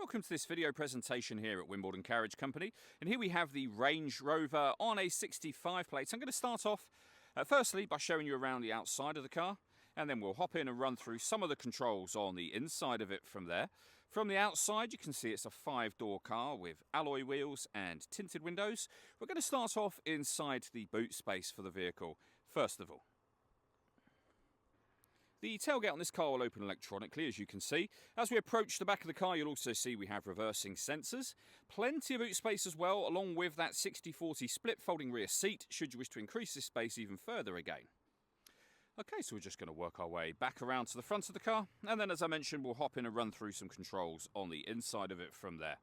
Welcome to this video presentation here at Wimbledon Carriage Company, and here we have the Range Rover on a 65 plate. So I'm going to start off firstly by showing you around the outside of the car, and then we'll hop in and run through some of the controls on the inside of it from there. From the outside you can see it's a 5-door car with alloy wheels and tinted windows. We're going to start off inside the boot space for the vehicle first of all. The tailgate on this car will open electronically, as you can see. As we approach the back of the car, you'll also see we have reversing sensors. Plenty of boot space as well, along with that 60-40 split folding rear seat, should you wish to increase this space even further again. Okay, so we're just going to work our way back around to the front of the car, and then, as I mentioned, we'll hop in and run through some controls on the inside of it from there.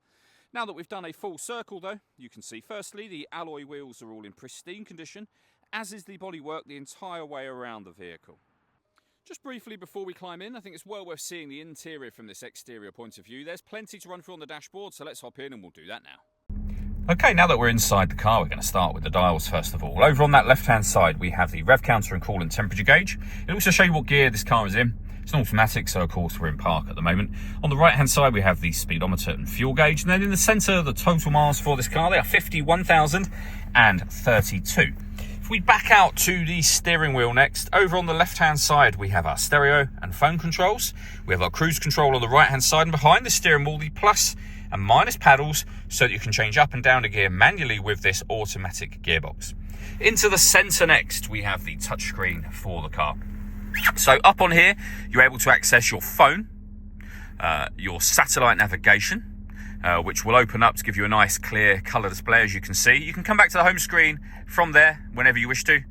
Now that we've done a full circle, though, you can see, firstly, the alloy wheels are all in pristine condition, as is the bodywork the entire way around the vehicle. Just briefly before we climb in, I think it's well worth seeing the interior from this exterior point of view. There's plenty to run through on the dashboard, so let's hop in and we'll do that now. Okay, now that we're inside the car, we're going to start with the dials first of all. Over on that left-hand side, we have the rev counter and coolant temperature gauge. It'll also show you what gear this car is in. It's an automatic, so of course we're in park at the moment. On the right-hand side, we have the speedometer and fuel gauge. And then in the centre, the total miles for this car, they are 51,032. If we back out to the steering wheel next, over on the left-hand side, we have our stereo and phone controls. We have our cruise control on the right-hand side, and behind the steering wheel, the plus and minus paddles, so that you can change up and down a gear manually with this automatic gearbox. Into the centre next, we have the touchscreen for the car. So up on here, you're able to access your phone, your satellite navigation, which will open up to give you a nice clear colour display, as you can see. You can come back to the home screen from there whenever you wish to.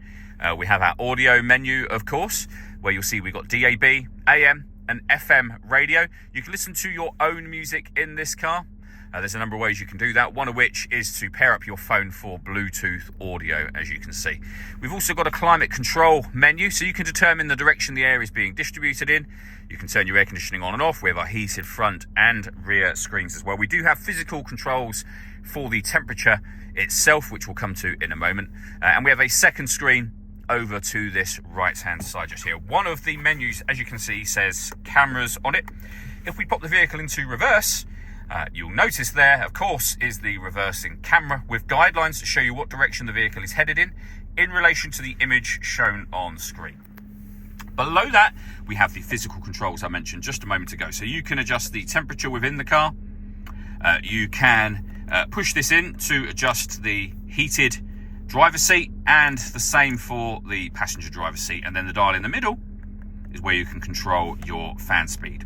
We have our audio menu, of course, where you'll see we've got DAB, AM and FM radio. You can listen to your own music in this car. There's a number of ways you can do that, one of which is to pair up your phone for Bluetooth audio, as you can see. We've also got a climate control menu, so you can determine the direction the air is being distributed in. You can turn your air conditioning on and off. We have our heated front and rear screens as well. We do have physical controls for the temperature itself, which we'll come to in a moment. And we have a second screen over to this right-hand side just here. One of the menus, as you can see, says cameras on it. If we pop the vehicle into reverse, you'll notice there, of course, is the reversing camera with guidelines to show you what direction the vehicle is headed in relation to the image shown on screen. Below that, we have the physical controls I mentioned just a moment ago. So you can adjust the temperature within the car. You can push this in to adjust the heated driver's seat, and the same for the passenger driver's seat. And then the dial in the middle is where you can control your fan speed.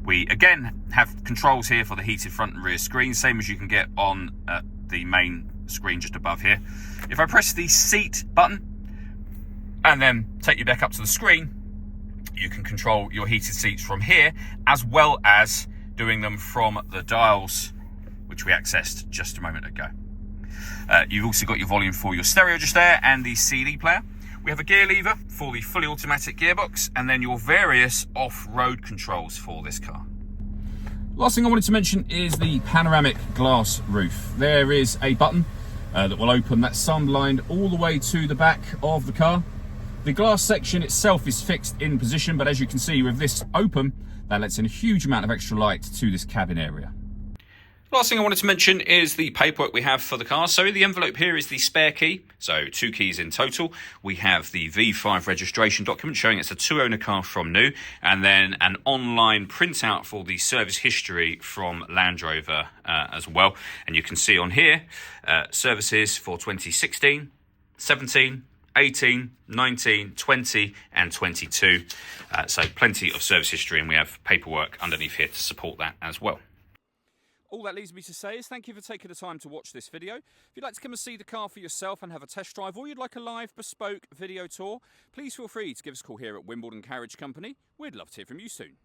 We again have controls here for the heated front and rear screen, same as you can get on the main screen just above here. If I press the seat button and then take you back up to the screen, you can control your heated seats from here, as well as doing them from the dials which we accessed just a moment ago. You've also got your volume for your stereo just there, and the CD player. We have a gear lever for the fully automatic gearbox, and then your various off-road controls for this car. Last thing I wanted to mention is the panoramic glass roof. There is a button that will open that sunblind all the way to the back of the car. The glass section itself is fixed in position, but as you can see with this open, that lets in a huge amount of extra light to this cabin area. Last thing I wanted to mention is the paperwork we have for the car. So in the envelope here is the spare key, so 2 keys in total. We have the V5 registration document showing it's a 2-owner car from new, and then an online printout for the service history from Land Rover as well. And you can see on here services for 2016, 17, 18, 19, 20 and 22. So plenty of service history, and we have paperwork underneath here to support that as well. All that leaves me to say is thank you for taking the time to watch this video. If you'd like to come and see the car for yourself and have a test drive, or you'd like a live bespoke video tour, please feel free to give us a call here at Wimbledon Carriage Company. We'd love to hear from you soon.